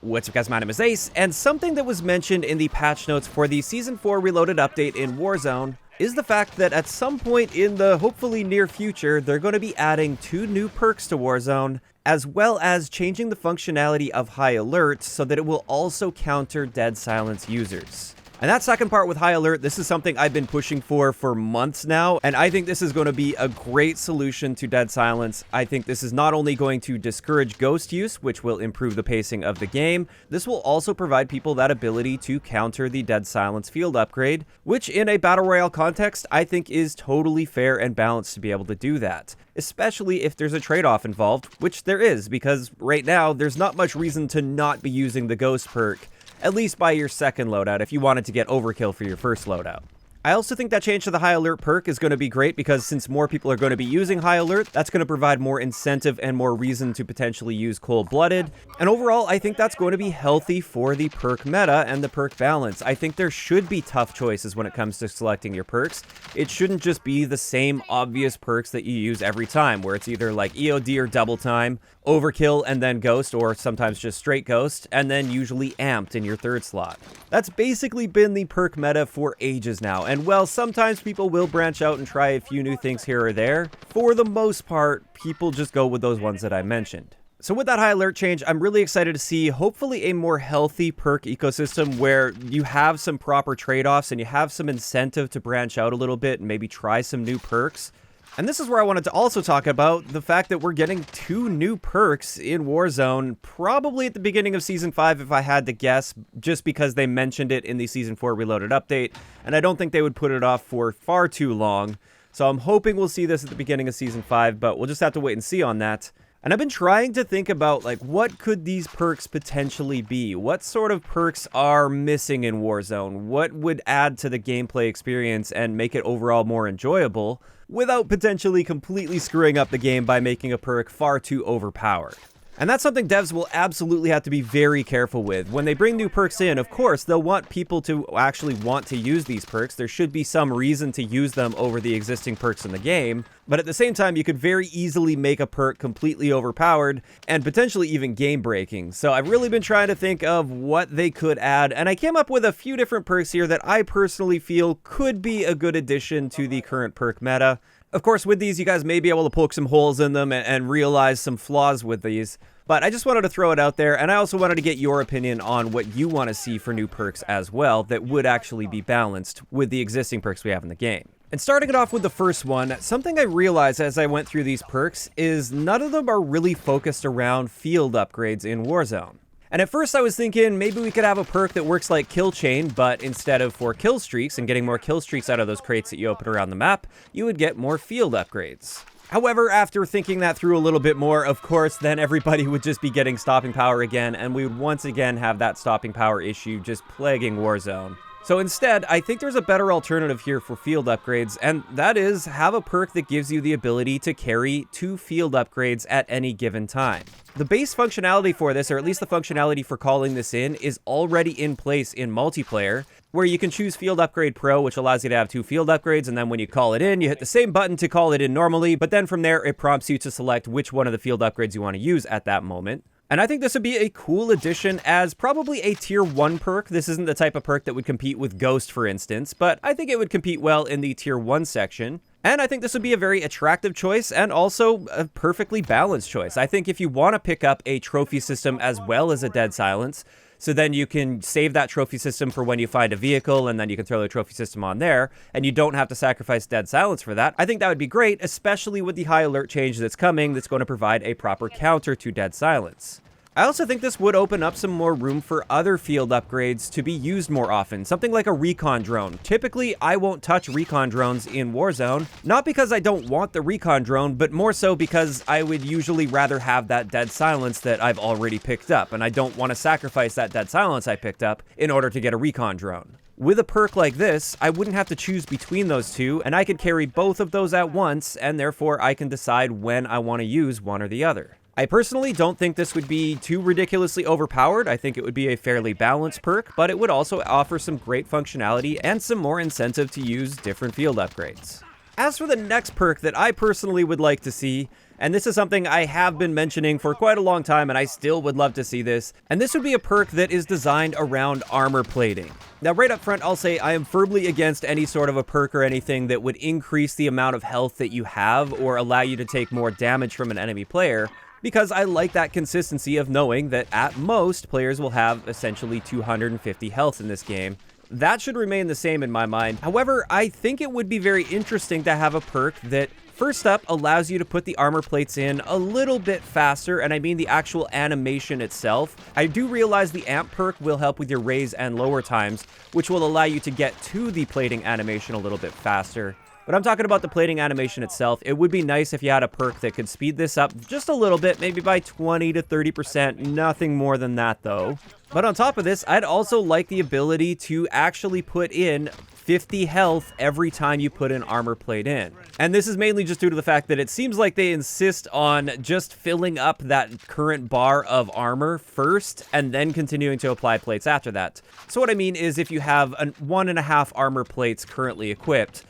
What's up guys, my name is Ace, and something that was mentioned in the patch notes for the Season 4 Reloaded update in Warzone is the fact that at some point in the hopefully near future, they're going to be adding 2 new perks to Warzone, as well as changing the functionality of High Alert so that it will also counter dead silence users. And that second part with High Alert, this is something I've been pushing for months now, and I think this is going to be a great solution to dead silence. I think this is not only going to discourage ghost use, which will improve the pacing of the game, this will also provide people that ability to counter the dead silence field upgrade, which in a battle royale context, I think is totally fair and balanced to be able to do that. Especially if there's a trade-off involved, which there is, because right now, there's not much reason to not be using the ghost perk, at least by your second loadout if you wanted to get overkill for your first loadout. I also think that change to the High Alert perk is going to be great because since more people are going to be using High Alert, that's going to provide more incentive and more reason to potentially use Cold-Blooded. And overall, I think that's going to be healthy for the perk meta and the perk balance. I think there should be tough choices when it comes to selecting your perks. It shouldn't just be the same obvious perks that you use every time, where it's either like EOD or Double Time, Overkill and then Ghost, or sometimes just straight Ghost, and then usually Amped in your third slot. That's basically been the perk meta for ages now, and while sometimes people will branch out and try a few new things here or there, for the most part, people just go with those ones that I mentioned. So with that High Alert change, I'm really excited to see hopefully a more healthy perk ecosystem where you have some proper trade-offs and you have some incentive to branch out a little bit and maybe try some new perks. And this is where I wanted to also talk about the fact that we're getting 2 new perks in Warzone, probably at the beginning of Season 5 if I had to guess, just because they mentioned it in the Season 4 Reloaded update, and I don't think they would put it off for far too long. So I'm hoping we'll see this at the beginning of Season 5, but we'll just have to wait and see on that. And I've been trying to think about, like, what could these perks potentially be? What sort of perks are missing in Warzone? What would add to the gameplay experience and make it overall more enjoyable, without potentially completely screwing up the game by making a perk far too overpowered? And that's something devs will absolutely have to be very careful with. When they bring new perks in, of course, they'll want people to actually want to use these perks. There should be some reason to use them over the existing perks in the game. But at the same time, you could very easily make a perk completely overpowered and potentially even game-breaking. So I've really been trying to think of what they could add, and I came up with a few different perks here that I personally feel could be a good addition to the current perk meta. Of course, with these, you guys may be able to poke some holes in them and realize some flaws with these. But I just wanted to throw it out there, and I also wanted to get your opinion on what you want to see for new perks as well that would actually be balanced with the existing perks we have in the game. And starting it off with the first one, something I realized as I went through these perks is none of them are really focused around field upgrades in Warzone. And at first I was thinking maybe we could have a perk that works like Kill Chain, but instead of 4 kill streaks and getting more kill streaks out of those crates that you open around the map, you would get more field upgrades. However, after thinking that through a little bit more, of course, then everybody would just be getting stopping power again, and we would once again have that stopping power issue just plaguing Warzone. So instead, I think there's a better alternative here for field upgrades, and that is have a perk that gives you the ability to carry 2 field upgrades at any given time. The base functionality for this, or at least the functionality for calling this in, is already in place in multiplayer, where you can choose Field Upgrade Pro, which allows you to have 2 field upgrades, and then when you call it in, you hit the same button to call it in normally, but then from there, it prompts you to select which one of the field upgrades you want to use at that moment. And I think this would be a cool addition as probably a tier 1 perk. This isn't the type of perk that would compete with Ghost, for instance, but I think it would compete well in the tier 1 section. And I think this would be a very attractive choice and also a perfectly balanced choice. I think if you want to pick up a trophy system as well as a dead silence, so then you can save that trophy system for when you find a vehicle, and then you can throw the trophy system on there, and you don't have to sacrifice dead silence for that. I think that would be great, especially with the High Alert change that's coming that's going to provide a proper counter to dead silence. I also think this would open up some more room for other field upgrades to be used more often, something like a recon drone. Typically, I won't touch recon drones in Warzone, not because I don't want the recon drone, but more so because I would usually rather have that dead silence that I've already picked up, and I don't want to sacrifice that dead silence I picked up in order to get a recon drone. With a perk like this, I wouldn't have to choose between those two, and I could carry both of those at once, and therefore I can decide when I want to use one or the other. I personally don't think this would be too ridiculously overpowered. I think it would be a fairly balanced perk, but it would also offer some great functionality and some more incentive to use different field upgrades. As for the next perk that I personally would like to see, and this is something I have been mentioning for quite a long time and I still would love to see this, and this would be a perk that is designed around armor plating. Now right up front, I'll say I am firmly against any sort of a perk or anything that would increase the amount of health that you have or allow you to take more damage from an enemy player, because I like that consistency of knowing that at most, players will have essentially 250 health in this game. That should remain the same in my mind. However, I think it would be very interesting to have a perk that, first up, allows you to put the armor plates in a little bit faster, and I mean the actual animation itself. I do realize the amp perk will help with your raise and lower times, which will allow you to get to the plating animation a little bit faster. But I'm talking about the plating animation itself. It would be nice if you had a perk that could speed this up just a little bit, maybe by 20 to 30%, nothing more than that though. But on top of this, I'd also like the ability to actually put in 50 health every time you put an armor plate in. And this is mainly just due to the fact that it seems like they insist on just filling up that current bar of armor first and then continuing to apply plates after that. So what I mean is if you have 1.5 armor plates currently equipped,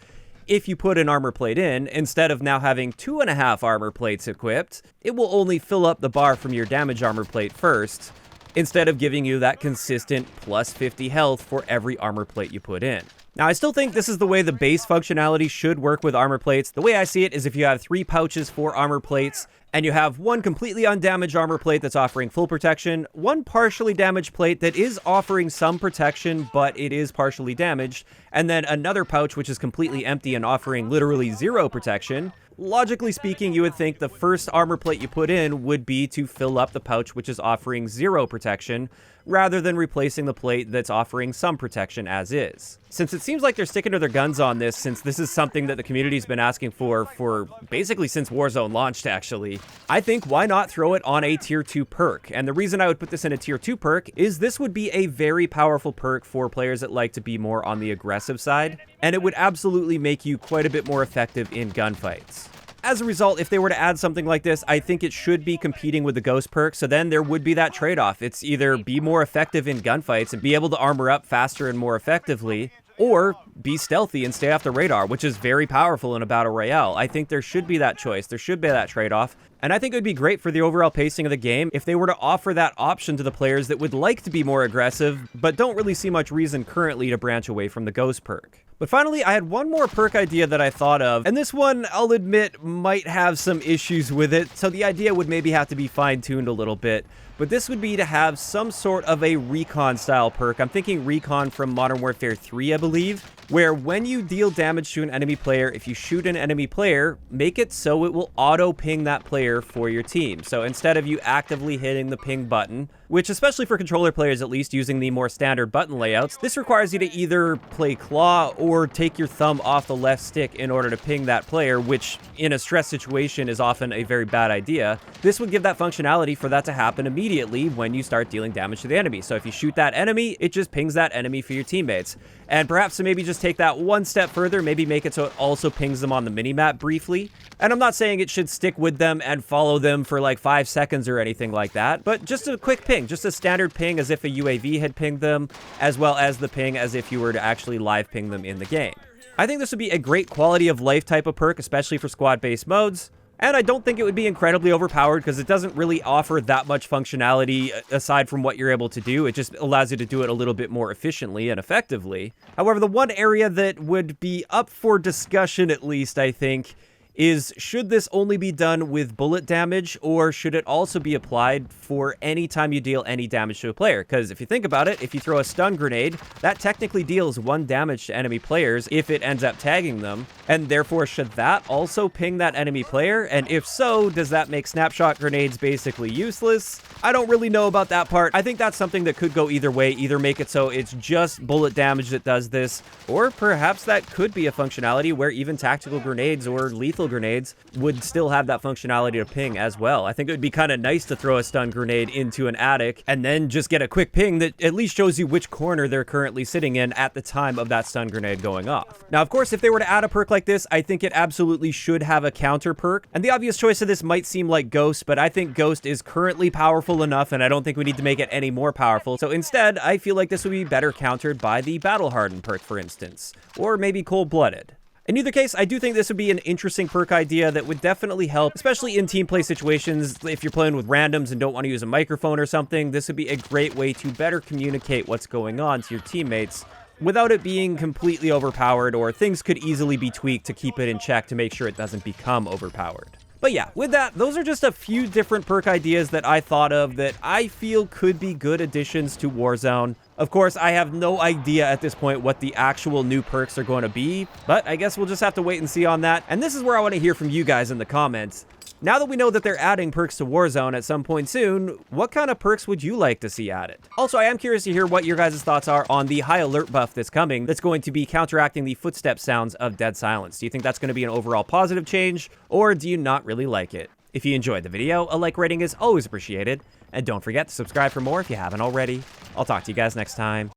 if you put an armor plate in, instead of now having 2.5 armor plates equipped, it will only fill up the bar from your damage armor plate first, instead of giving you that consistent plus 50 health for every armor plate you put in. Now, I still think this is the way the base functionality should work with armor plates. The way I see it is if you have 3 pouches for armor plates, and you have one completely undamaged armor plate that's offering full protection, one partially damaged plate that is offering some protection, but it is partially damaged, and then another pouch which is completely empty and offering literally 0 protection. Logically speaking, you would think the first armor plate you put in would be to fill up the pouch which is offering 0 protection, rather than replacing the plate that's offering some protection as is. Since it seems like they're sticking to their guns on this, since this is something that the community's been asking for basically since Warzone launched actually, I think why not throw it on a tier 2 perk? And the reason I would put this in a tier 2 perk is this would be a very powerful perk for players that like to be more on the aggressive side, and it would absolutely make you quite a bit more effective in gunfights. As a result, if they were to add something like this, I think it should be competing with the Ghost perk, so then there would be that trade-off. It's either be more effective in gunfights and be able to armor up faster and more effectively, or be stealthy and stay off the radar, which is very powerful in a battle royale. I think there should be that choice. There should be that trade-off. And I think it would be great for the overall pacing of the game if they were to offer that option to the players that would like to be more aggressive, but don't really see much reason currently to branch away from the Ghost perk. But finally, I had one more perk idea that I thought of, and this one, I'll admit, might have some issues with it, so the idea would maybe have to be fine-tuned a little bit. But this would be to have some sort of a recon style perk. I'm thinking recon from Modern Warfare 3, I believe, where when you deal damage to an enemy player, if you shoot an enemy player, make it so it will auto-ping that player for your team. So instead of you actively hitting the ping button, which especially for controller players at least using the more standard button layouts, this requires you to either play claw or take your thumb off the left stick in order to ping that player, which in a stress situation is often a very bad idea. This would give that functionality for that to happen immediately when you start dealing damage to the enemy. So if you shoot that enemy, it just pings that enemy for your teammates. And perhaps to maybe just take that one step further, maybe make it so it also pings them on the minimap briefly. And I'm not saying it should stick with them and follow them for like 5 seconds or anything like that, but just a quick ping, just a standard ping as if a UAV had pinged them, as well as the ping as if you were to actually live ping them in the game. I think this would be a great quality of life type of perk, especially for squad-based modes. And I don't think it would be incredibly overpowered because it doesn't really offer that much functionality aside from what you're able to do. It just allows you to do it a little bit more efficiently and effectively. However, the one area that would be up for discussion, at least, I think, is should this only be done with bullet damage, or should it also be applied for any time you deal any damage to a player? Because if you think about it, if you throw a stun grenade, that technically deals 1 damage to enemy players if it ends up tagging them, and therefore should that also ping that enemy player? And if so, does that make snapshot grenades basically useless? I don't really know about that part. I think that's something that could go either way, either make it so it's just bullet damage that does this, or perhaps that could be a functionality where even tactical grenades or lethal grenades would still have that functionality to ping as well. I think it would be kind of nice to throw a stun grenade into an attic and then just get a quick ping that at least shows you which corner they're currently sitting in at the time of that stun grenade going off. Now, of course, if they were to add a perk like this, I think it absolutely should have a counter perk. And the obvious choice of this might seem like Ghost, but I think Ghost is currently powerful enough, and I don't think we need to make it any more powerful. So instead, I feel like this would be better countered by the Battle Hardened perk, for instance, or maybe Cold Blooded. In either case, I do think this would be an interesting perk idea that would definitely help, especially in team play situations. If you're playing with randoms and don't want to use a microphone or something, this would be a great way to better communicate what's going on to your teammates without it being completely overpowered, or things could easily be tweaked to keep it in check to make sure it doesn't become overpowered. But yeah, with that, those are just a few different perk ideas that I thought of that I feel could be good additions to Warzone. Of course, I have no idea at this point what the actual new perks are going to be, but I guess we'll just have to wait and see on that. And this is where I want to hear from you guys in the comments. Now that we know that they're adding perks to Warzone at some point soon, what kind of perks would you like to see added? Also, I am curious to hear what your guys' thoughts are on the high alert buff that's coming that's going to be counteracting the footstep sounds of dead silence. Do you think that's going to be an overall positive change, or do you not really like it? If you enjoyed the video, a like rating is always appreciated, and don't forget to subscribe for more if you haven't already. I'll talk to you guys next time.